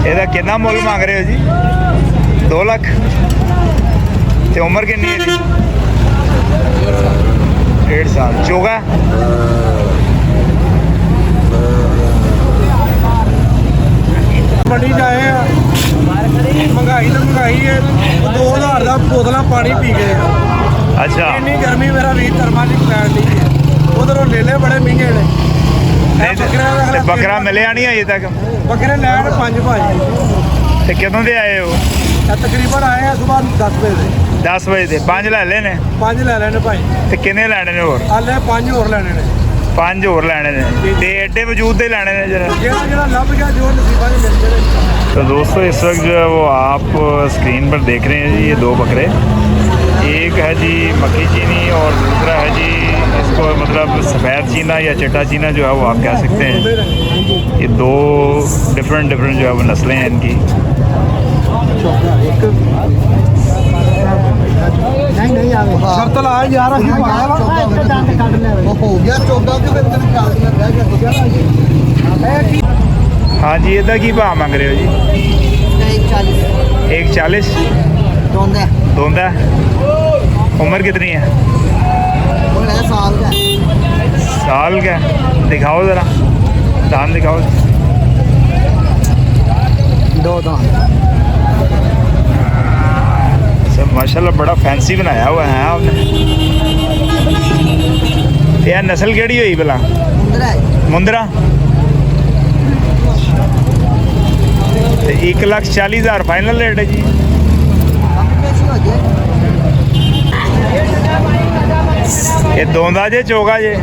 ਇਹਦਾ ਕਿੰਨਾ ਮੁੱਲ ਮੰਗ ਰਹੇ ਹੋ ਜੀ? 2 ਲੱਖ। ਤੇ ਉਮਰ ਕਿੰਨੀ ਹੈ ਜੀ? 1.5 ਸਾਲ। ਚੋਗਾ ਮੰਡੀ ਜਾਏ ਆ, ਮਹਿੰਗਾਈ ਤਾਂ ਮਹਿੰਗਾਈ ਹੈ। 2000 ਦਾ ਬੋਤਲਾਂ ਪਾਣੀ ਪੀ ਗਏ। ਅੱਛਾ। ਇੰਨੀ ਗਰਮੀ ਮੇਰਾ ਵੀਰ ਧਰਮਾਂ ਦੀ ਪੈਣ ਦੀ ਹੈ। ਉਧਰੋਂ ਲੇਲੇ ਬੜੇ ਮਹਿੰਗੇ ਨੇ। ਤੇ ਬੱਕਰਾ ਮਿਲਿਆ ਨਹੀਂ ਅਜੇ ਤੱਕ? ਬੱਕਰੇ ਲੈਣ 5 ਭਾਜੀ। ਤੇ ਕਦੋਂ ਦੇ ਆਏ ਹੋ? ਤਕਰੀਬਨ ਆਏ ਆ ਸਵੇਰ 10 ਵਜੇ ਦੇ। 10 ਵਜੇ ਦੇ 5 ਲੈ ਲਏ ਨੇ? 5 ਲੈ ਲੈਣੇ ਭਾਈ। ਤੇ ਕਿੰਨੇ ਲੈਣੇ ਨੇ ਹੋਰ? ਹਾਲੇ 5 ਹੋਰ ਲੈਣੇ ਨੇ। 5 ਹੋਰ ਲੈਣੇ ਨੇ ਤੇ ਐਡੇ वजूद ਦੇ ਲੈਣੇ ਨੇ जरा। ਜਿਹੜਾ ਲੱਭ ਗਿਆ ਜੋ नसीबा में मिल जाए। तो दोस्तों इस वक्त जो है वो आप स्क्रीन पर देख रहे हैं जी ये 2 बकरे। एक है जी मक्खी चीनी और दूसरा है जी इसको मतलब सफ़ेद चीना या चिट्टा चीना जो है वो आप कह सकते हैं। ये 2 डिफरेंट जो है वो नस्लें हैं इनकी। शर्त ला यार हो गया 14 हाँ जी ਇਹਦਾ ਕੀ ਭਾਅ ਮੰਗ ਰਹੇ ਹੋ जी? 140। दोंदा। उम्र कितनी है? साल का। दिखाओ ज़रा दाम दिखाओ। 2 दाम। सब माशाल्लाह बड़ा फैंसी बनाया हुआ है आपने। यार नस्ल केड़ी हुई भला? मुंदरा। 1,40,000 फाइनल रेट है जी। ये दोंदा जे चोगा जे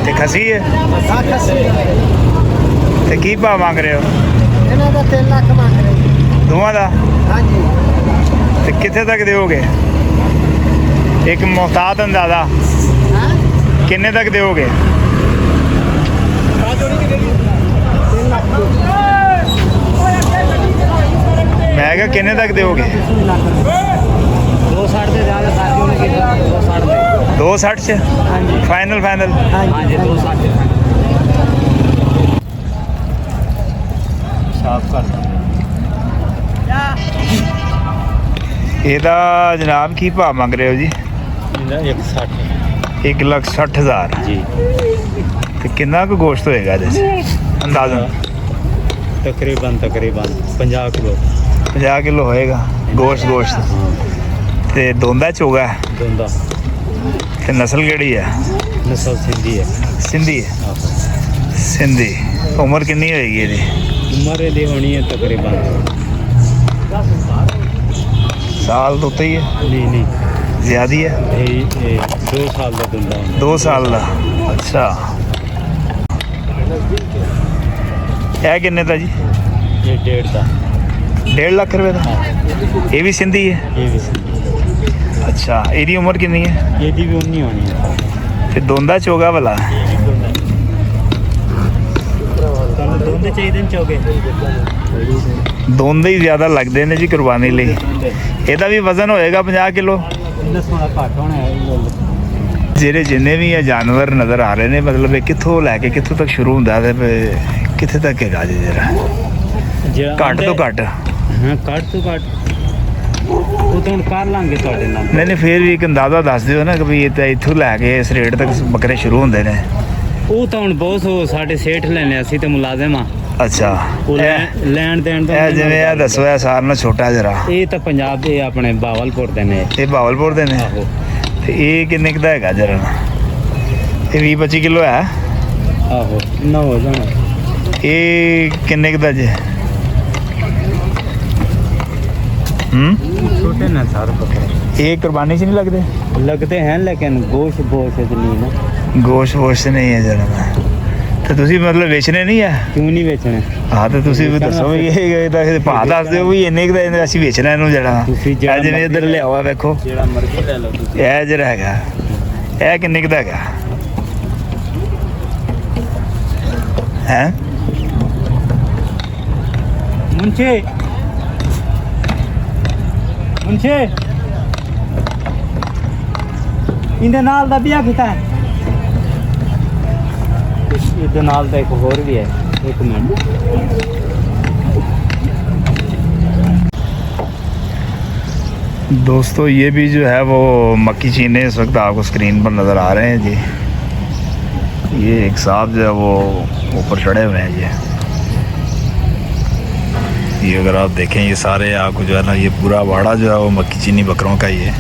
ते खसी है ते की भाव मांग रहे हो? 3 लाख मांग रहे। दोवां दा? हाँ जी। ते कितने तक दोगे? एक मोहतात अंदाजा किन्ने तक दोगे? मैं क्या किन्ने तक दोगे? 260 से फाइनल? ਇਹਦਾ ਜਨਾਬ ਕੀ ਭਾਅ ਮੰਗ ਰਹੇ ਹੋ ਜੀ? 1,60,000 जी। ਤੇ ਕਿੰਨਾ ਕੁ ਗੋਸ਼ਤ ਹੋਏਗਾ ਇਹਦੇ 'ਚ ਅੰਦਾਜ਼ਨ? तकरीबन 50 किलो। 50 किलो होएगा गोश्त। ते दोंदा चोगा है? दोंदा। ते नस्ल केड़ी है? नस्ल सिंधी है। सिंधी है। सिंधी। उम्र कितनी होएगी ਇਹਦੀ? उम्र ਇਹਦੀ होनी है तकरीबन साल तो उत्ते ही है? नहीं ज़्यादा ही है। ये 2 साल का दोंदा। 2 साल का। अच्छा। है किन्ने का जी? ये 1.5 का। 1.5 लाख रुपए का। ये भी सिंधी है? ये भी सिंधी। अच्छा। ਇਹਦੀ ਉਮਰ ਕਿੰਨੀ ਹੈ? ਇਹਦੀ ਵੀ 19 ਹੋਣੀ ਹੈ। ਤੇ ਦੋਂਦਾ ਚੋਗਾ ਵਾਲਾ? ਤੁਹਾਨੂੰ ਦੋਂਦੇ ਚਾਹੀਦੇ ਨੇ ਚੋਗੇ? ਦੋਂਦੇ ਹੀ ਜ਼ਿਆਦਾ ਲੱਗਦੇ ਨੇ ਜੀ ਕੁਰਬਾਨੀ ਲਈ। ਇਹਦਾ ਵੀ ਵਜ਼ਨ ਹੋਏਗਾ 50 ਕਿਲੋ? ਥੋੜਾ ਘੱਟ ਹੋਣਾ ਹੈ। ਜਿਹੜੇ ਜਿੰਨੇ ਵੀ ਇਹ ਜਾਨਵਰ ਨਜ਼ਰ ਆ ਰਹੇ ਨੇ ਮਤਲਬ ਇਹ ਕਿੱਥੋਂ ਲੈ ਕੇ ਕਿੱਥੋਂ ਤੱਕ ਸ਼ੁਰੂ ਹੁੰਦਾ ਤੇ ਕਿੱਥੇ ਤੱਕ ਹੈਗਾ ਜੀ ਜਰਾ ਘੱਟ ਤੋਂ ਘੱਟ? ਹਾਂ ਘੱਟ ਤੋਂ ਘੱਟ ਉਹ ਤਾਂ ਹੁਣ ਕਰ ਲਾਂਗੇ ਤੁਹਾਡੇ ਨਾਲ। ਨਹੀਂ ਫਿਰ ਵੀ ਇੱਕ ਅੰਦਾਜ਼ਾ ਦੱਸ ਦਿਓ ਨਾ ਕਿ ਵੀ ਇਹ ਤਾਂ ਇੱਥੋਂ ਲੈ ਕੇ ਇਸ ਰੇਟ ਤੱਕ ਬੱਕਰੇ ਸ਼ੁਰੂ ਹੁੰਦੇ ਨੇ। ਉਹ ਤਾਂ ਹੁਣ ਬਹੁਤ ਸਾਡੇ ਸੇਠ ਲੈਣੇ ਅਸੀਂ ਤੇ ਮੁਲਾਜ਼ਮ ਆ। ਅੱਛਾ। ਲੈਣ ਦੇਣ ਤੋਂ ਇਹ ਜਿਵੇਂ ਇਹ ਦੱਸੋ ਇਹ ਸਾਰਿਆਂ ਨਾਲੋਂ ਛੋਟਾ ਜਰਾ? ਇਹ ਤਾਂ ਪੰਜਾਬ ਦੇ ਆਪਣੇ ਬਾਵਲਪੁਰ ਦੇ ਨੇ। ਇਹ ਬਾਵਲਪੁਰ ਦੇ ਨੇ? ਆਹੋ। ਤੇ ਇਹ ਕਿੰਨੇ ਕੁ ਦਾ ਹੈਗਾ ਜਰਾ? ਇਹ 20-25 ਕਿਲੋ ਹੈ? ਆਹੋ ਨਾ ਹੋ ਜਾਣਾ। ਇਹ ਕਿੰਨੇ ਕੁ ਦਾ ਜੇ? छोटे ना सारे बकरे। ये कुर्बानी से नहीं लगते हैं लेकिन गोश्त नहीं ना। गोश्त नहीं है जरा। तो ਤੁਸੀਂ ਮਤਲਬ ਵੇਚਣੇ ਨਹੀਂ ਆ? ਕਿਉਂ ਨਹੀਂ ਵੇਚਣੇ? ਹਾਂ ਤੇ ਤੁਸੀਂ ਵੀ ਦੱਸੋ ਵੀ ਇਹ ਤਾਂ ਭਾਅ ਦੱਸ ਦਿਓ ਵੀ ਇੰਨੇ ਕੁ ਦਾ ਅਸੀਂ ਵੇਚਣਾ ਇਹਨੂੰ ਜਿਹੜਾ। ਜਿਵੇਂ ਇੱਧਰ ਲਿਆਵਾ ਵੇਖੋ ਜਿਹੜਾ ਮਰਜ਼ੀ ਲੈ ਲਓ ਤੁਸੀਂ। ਇਹ ਜਿਹੜਾ ਹੈਗਾ ਇਹ ਕਿੰਨੇ ਕੁ ਦਾ ਹੈਗਾ? ਹੈ ਮੁੰਸ਼ੀ ਇਹਦੇ ਨਾਲ ਦਾ ਵਿਆਹ ਕੀਤਾ ਹੈ। ਇਹਦੇ ਨਾਲ ਦਾ ਇੱਕ ਹੋਰ ਵੀ ਹੈ। एक मिनट। दोस्तों ये भी जो है वो मक्की चीने इस वक्त आपको स्क्रीन पर नज़र आ रहे हैं जी। ये एक साहब जो है वो ऊपर चढ़े हुए हैं जी। ये अगर आप देखें ये सारे आपको जो है ना ये पूरा वाड़ा जो है वो मक्की चीनी बकरों का ही है।